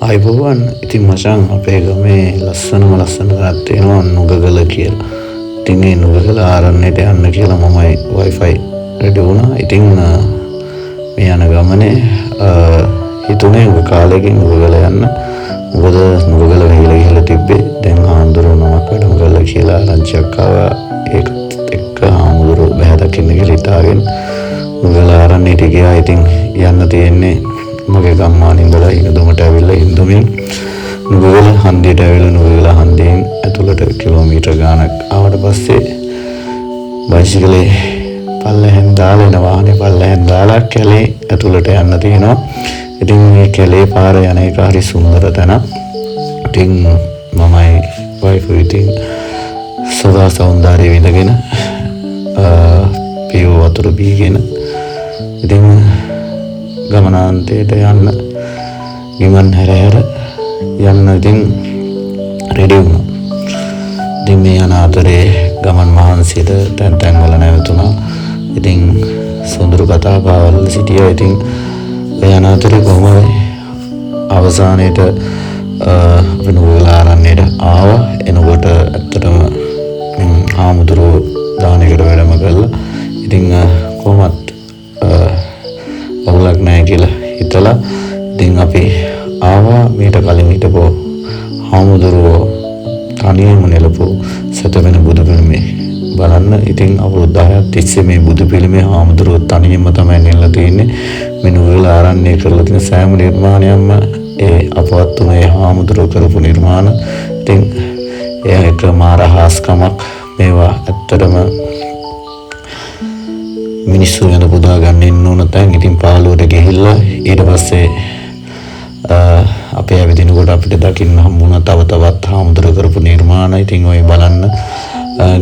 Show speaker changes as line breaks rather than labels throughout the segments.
අයිබෝවන් ඉතින් මචං අපේ ගමේ ලස්සනම තැනක් තියෙනවා නුගගල කියලා. ඉතින් ඒ නුගගල ආරණ්‍යයට යන්න කියලා මමයි වයිෆයි රෙඩි වුණා. ඉතින් මේ යන ගමනේ හිතුනේ උග කාලෙකින් නුගගල යන්න. මොකද නුගගල වෙහිලා ගිහලා තිබ්බේ. දැන් ආන්දරෝ නමක් වැඩම කරලා කියලා ආරංචියක් ආවා. ඒකත් එක්ක ආමුදුරු බහැ දකින්න කියලා හිතාගෙන නුගගල ආරණ්‍යයට ගියා. ඉතින් යන්න තියෙන්නේ මගේ ගම්මාන ඉඳලා ඉනදුමට ඇවිල්ලා ඉන්දුමින් නුගගල හන්දියට ඇවිල්ලා නුගගල හන්දියෙන් ඇතුළට කිලෝමීටර් ගාණක් ආවට පස්සේ බයිසිකලේ පල්ලෙහෙන් දාලා එන වාහනේ පල්ලෙහෙන් දාලා කැලේ ඇතුළට යන්න තියෙනවා. ඉතින් මේ කැලේ පාර යන එක හරි සුන්දර තැනක්. ඉතින් මමයි වයිෆ් ඉතින් සදා සෞන්දර්යය විඳගෙන පියව වතුර බීගෙන ඉතින් ගමනාන්තයට යන්න ගිමන් හැර යන්න ඉතින් රෙඩි වුණා. ඉතින් මේ යන අතරේ ගමන් මහන්සියට තැන් වල නැවතුණා. ඉතින් සොඳුරු කතා බහවල සිටියා. ඉතින් යන අතරේ කොහොමද අවසානයේට නුගගල ආරණ්‍යයට ආවා. එනකොට ඇත්තටම ආමුදුරෝ දානයකට වැඩම කළා. ඉතින් කොහොමත් අවුලක් නැහැ කියලා හිතලා ඉතින් අපි ආවා මීට කලින් හිටපු හාමුදුරුවෝ තනියම නෙලපු සතවෙන බුදු පිළිමේ බලන්න. ඉතින් අවුරුදු 10ක් තිස්සේ මේ බුදු පිළිමේ හාමුදුරුවෝ තනියම තමයි නෙලලා තියෙන්නේ. මේ නුගගල ආරණ්‍ය කරලා තියෙන සෑම නිර්මාණයක්ම ඒ අපවත් වුණ ඒ හාමුදුරුවෝ කරපු නිර්මාණ. ඉතින් ඒක මාරහාස්කමක්. මේවා ඇත්තටම මිනිස්සු ගැන පුදා ගන්න ඉන්න ඕන තැන්. ඉතින් පාළුවට ගිහිල්ලා ඊට පස්සේ අපේ ඇවිදිනකොට අපිට දකින්න හම්බුණා තවත් හාමුදුර කරපු නිර්මාණ. ඉතින් ඔය බලන්න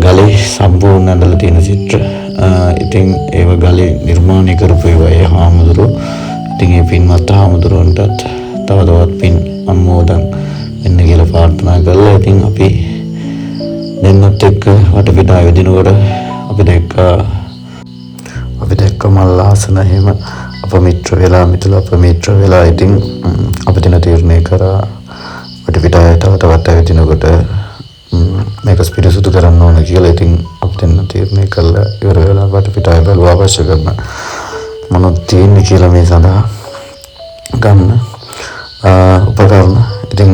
ගලේ සම්පූර්ණ ඇඳලා තියෙන චිත්‍ර. ඉතින් ඒව ගලේ නිර්මාණය කරපු ඒවා ඒ හාමුදුරුවෝ. ඉතින් ඒ පින්වත් හාමුදුරුවන්ටත් තවත් පින් අනුමෝදන් වෙන්න කියලා ප්‍රාර්ථනා කළා. ඉතින් අපි දෙන්නත් එක්ක වටපිට ඇවිදිනකොට අපි දැක්ක මල් ආසන එහෙම අපමිත්‍ර වෙලා මිතුල අපමිත්‍ර වෙලා. ඉතින් අපි දින තීරණය කරා වටපිට තවත් ඇවිදිනකොට මේක පිරිසුදු කරන්න ඕන කියලා. ඉතින් අපි දෙන්න තීරණය කළා ඉවර වෙලා වටපිට බලුවා අවශ්‍ය කරන මොනවද තියෙන්නේ කියලා මේ සඳහා ගන්න උපකරණ. ඉතින්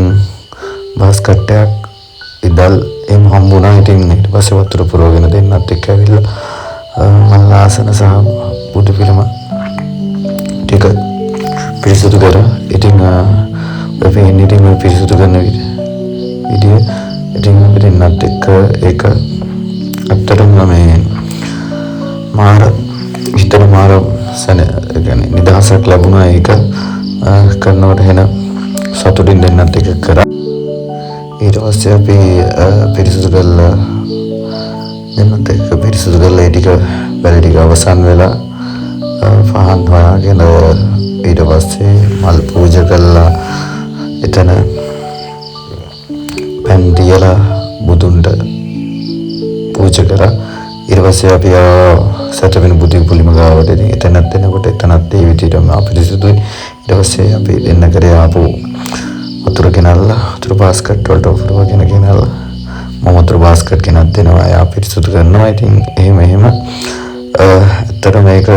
බස් කට්ටයක් ඉදල් එම් හම්බුණා. ඉතින් ඊට පස්සේ වතුර පුරවගෙන දෙන්නත් එක්ක ඇවිල්ලා මල් ආසන සහ බුදු පිළිම ටික පිරිසුදු කරා. ඉතින් අපි ඉතින් පිරිසුදු කරන විදිය ඉතින් අපි දෙන්නත් එක්ක ඒක අත්‍තරම මේ හිතට මාර කියන්නේ නිදහසක් ලැබුණා. ඒක කරනකොට එන සතුටින් දෙන්නත් එක්ක කරා. ඊට පස්සේ අපි පිරිසුදු කරලා දෙන්නත් එක්ක පිරිසුදු කරලා ඒ ටික වැඩ ටික අවසන් වෙලා පහන් හොයාගෙන ඊට පස්සේ මල් පූජා කළා. එතන පෑන් තියලා බුදුන්ට පූජා කරා. ඊට පස්සේ අපි සතවෙනි බුදු පිළිම ගාවට ඉතින් එතනත් එනකොට එතනත් ඒ විදිහටම අපිරිසුදුයි. ඊට පස්සේ අපි දෙන්න කරේ ආපු වතුර ගෙනල්ලා වතුර බාස්කට් වලට වතුර ගෙනල්ලා මම වතුර බාස්කට් ගෙනත් දෙනවා. එයා පිරිසුදු කරනවා. ඉතින් එහෙම ඇත්තට මේක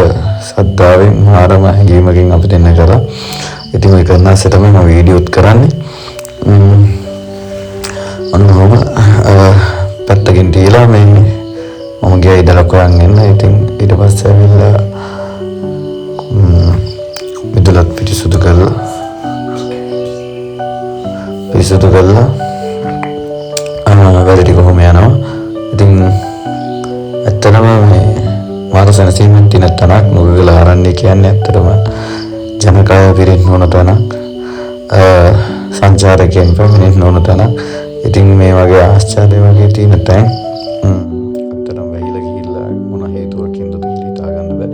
සද්දාවෙන් මාරම හැඟීමකින් අපි දෙන්න කරා. ඉතින් ඔය කරන ඇස්සේ තමයි මම වීඩියෝත් කරන්නේ. ඔන්නෝම පැත්තකින් තියලා මේ මම ගියා ඉදලා කොයන් එන්න. ඉතින් ඊට පස්සේ ඇවිල්ලා මිදුලත් පිරිසුදු කරලා වැඩ ටික කොහොම යනවා. ඉතින් ඇත්තටම මේ මාර සැනසීමෙන් තියෙන තැනක් නුගගල ආරණ්‍ය කියන්නේ. ඇත්තටම ජනකාය පිරෙන්න ඕන තැනක්, සංචාරකයන් පැමිණෙන්න ඕන තැනක්. ඉතින් මේ වගේ ආශ්චර්ය වගේ තියෙන තැන් ඇත්තටම වෙහිලා ගිහිල්ලා මොන හේතුවකින්ද කියලා හිතා ගන්න බෑ.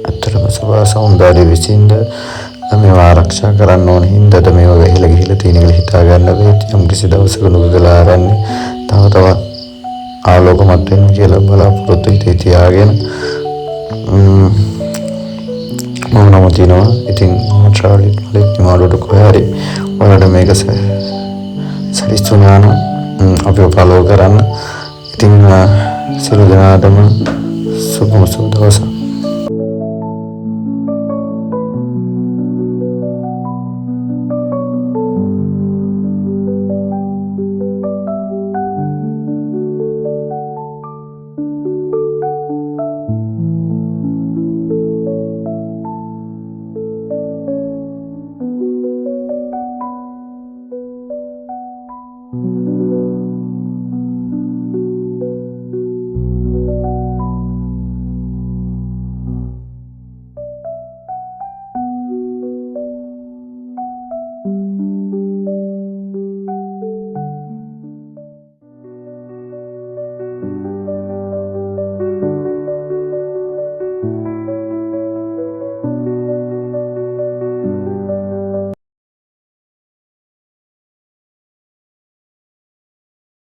ඇත්තටම සබා සෞන්දර්ය විසින්ද මේවා ආරක්ෂා කරන්න ඕන හින්දාද මේවා වෙහිලා ගිහිල්ලා තියෙන කියලා හිතා ගන්න බෑ. යම් කිසි දවසක නුගගල ආරණ්‍ය තවත් ආලෝකමත් වෙන්න කියලා බලාපොරොත්තු හිතේ තියාගෙන මම නම තියෙනවා. ඉතින් ට්‍රැවල් වලින් නිමාඩුවට කොහේ හරි ඔයාලට මේක සැරිස්තුනාන අපිව ෆලෝ කරන්න. ඉතින් සියලු දෙනාටම සුබ දවසක්.